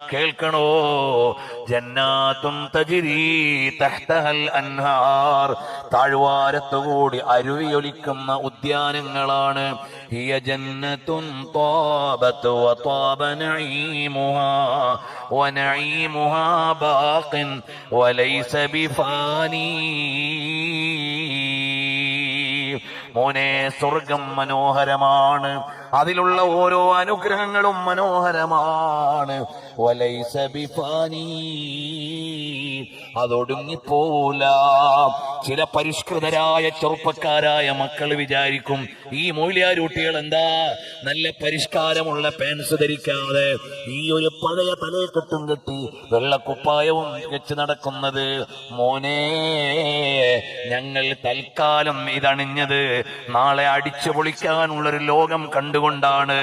കേൾക്കണോ, ജന്നാത്തും തജ്രീ തഹ്തഹൽ അൻഹാർ, താഴ്വാരത്തുകൂടി അരുവിയൊലിക്കുന്ന ഉദ്യാനങ്ങളാണ്. ഹിയ ജന്നത്തുൻ ത്വാബത് വത്വാബ നഈമുഹാ വനഈമുഹാ ബാഖിൻ വലൈസ ബിഫാനി. മോനെ, സ്വർഗം മനോഹരമാണ്, അതിലുള്ള ഓരോ അനുഗ്രഹങ്ങളും മനോഹരമാണ്. വലൈസ ബിഫാനി, അതൊടുങ്ങിപ്പോല. ചില പരിഷ്കൃതരായ ചെറുപ്പക്കാരായ മക്കൾ വിചാരിക്കും ഈ മൗലിയാരൂട്ടികൾ എന്താ നല്ല പരിഷ്കാരമുള്ള പാൻസ് ധരിക്കാതെ ഈ ഒരു പഴയ തലയെക്കെട്ടും കെട്ടി വെള്ളക്കുപ്പായവും വെച്ച് നടക്കുന്നത്. മോനെ, ഞങ്ങൾ തൽക്കാലം ഇതണിഞ്ഞത് നാളെ അടിച്ചു പൊളിക്കാനുള്ളൊരു ലോകം കണ്ടുകൊണ്ടാണ്.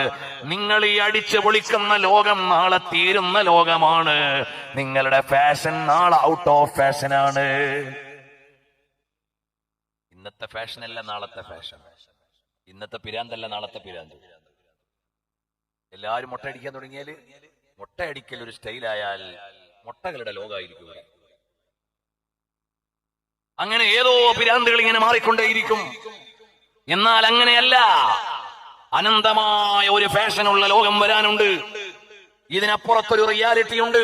നിങ്ങൾ ഈ അടിച്ചു പൊളിക്കുന്ന ലോകം നാളെ തീരുന്ന ലോകമാണ്. നിങ്ങളുടെ ഫാഷൻ നാളെ ഔട്ട് ഓഫ് ഫാഷനാണ്. ഇന്നത്തെ ഫാഷനല്ല നാളത്തെ ഫാഷൻ, ഇന്നത്തെ പിരാന്തല്ല നാളത്തെ പിരാന്ത്. എല്ലാവരും മുട്ടയടിക്കാൻ തുടങ്ങിയാല് മുട്ടയടിക്കൽ ഒരു സ്റ്റൈലായാൽ മുട്ടകളുടെ ലോകമായിരിക്കും. അങ്ങനെ ഏതോ പിരാന്തുകൾ ഇങ്ങനെ മാറിക്കൊണ്ടേയിരിക്കും. എന്നാൽ അങ്ങനെയല്ല, അനന്തമായ ഒരു ഫാഷനുള്ള ലോകം വരാനുണ്ട്. ഇതിനപ്പുറത്തൊരു റിയാലിറ്റി ഉണ്ട്,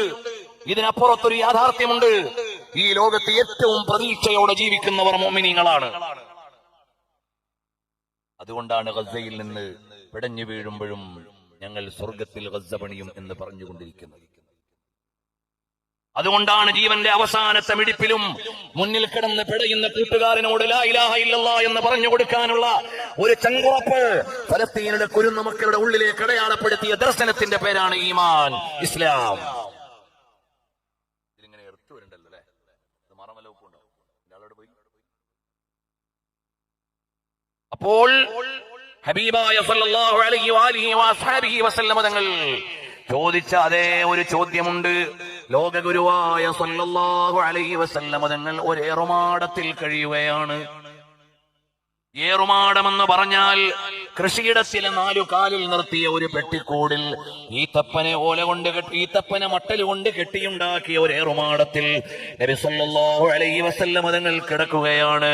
ഇതിനപ്പുറത്തൊരു യാഥാർത്ഥ്യമുണ്ട്. ഈ ലോകത്ത് ഏറ്റവും പ്രതീക്ഷയോടെ ജീവിക്കുന്നവർ മുഅ്മിനീങ്ങളാണ്. അതുകൊണ്ടാണ് ഗസയിൽ നിന്ന് പിടഞ്ഞു വീഴുമ്പോഴും ഞങ്ങൾ സ്വർഗത്തിൽ ഗസ പണിയും എന്ന് പറഞ്ഞുകൊണ്ടിരിക്കുന്നത്. അതുകൊണ്ടാണ് ജീവന്റെ അവസാനത്തെ മിടിപ്പിലും മുന്നിൽ കിടന്ന് പിടയുന്ന കൂട്ടുകാരനോട് ലാ ഇലാഹ ഇല്ലല്ലാഹ് എന്ന് പറഞ്ഞു കൊടുക്കാനുള്ള ഒരു ചങ്കുറപ്പ് ഫലസ്തീനയുടെ കുരുന്ന മക്കളുടെ ഉള്ളിലേക്ക് അടയാളപ്പെടുത്തിയ ദർശനത്തിന്റെ പേരാണ് ഈമാൻ, ഇസ്ലാം. ഇതിങ്ങനെ എടുത്തു വരണ്ടല്ലോ അല്ലെ, മറമലവുണ്ടോ ഒരാളോട് പോയി. അപ്പോൾ ഹബീബായ സല്ലല്ലാഹു അലൈഹി വഅലിഹി വഅസ്ഹാബിഹി വസല്ലമ തങ്ങൾ ചോദിച്ച അതേ ഒരു ചോദ്യമുണ്ട്. ലോകഗുരുവായ സല്ലല്ലാഹു അലൈഹി വസല്ലമ തങ്ങൾ ഒരു ഏറുമാടത്തിൽ കഴിയുകയാണ്. ഏറുമാടമെന്ന് പറഞ്ഞാൽ കൃഷിയിടത്തിലെ 4 കാലിൽ നിർത്തിയ ഒരു പെട്ടിക്കൂടിൽ ഈത്തപ്പനെ മട്ടലുകൊണ്ട് കെട്ടിയുണ്ടാക്കിയ ഒരു ഏറുമാടത്തിൽ നബി സല്ലല്ലാഹു അലൈഹി വസല്ലമ തങ്ങൾ കിടക്കുകയാണ്.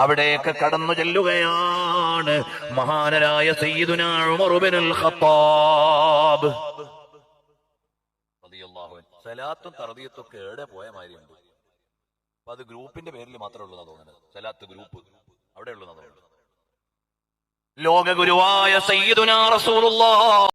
അവിടേക്ക് കടന്നു ചെല്ലുകയാണ് മഹാനരായ സയ്യിദുനാ ഉമർ ഇബ്നുൽ ഖത്താബ്. സലാത്തും തർബിയത്തും ഒക്കെ എവിടെ പോയ മാതിരിയുണ്ട്. അപ്പൊ അത് ഗ്രൂപ്പിന്റെ പേരിൽ മാത്രമേ ഉള്ളൂ തോന്നുന്നത്. സലാത്ത് ഗ്രൂപ്പ് അവിടെ ഉള്ളൂ. ലോക ഗുരുവായ സയ്യിദുനാ റസൂലുള്ളാഹ്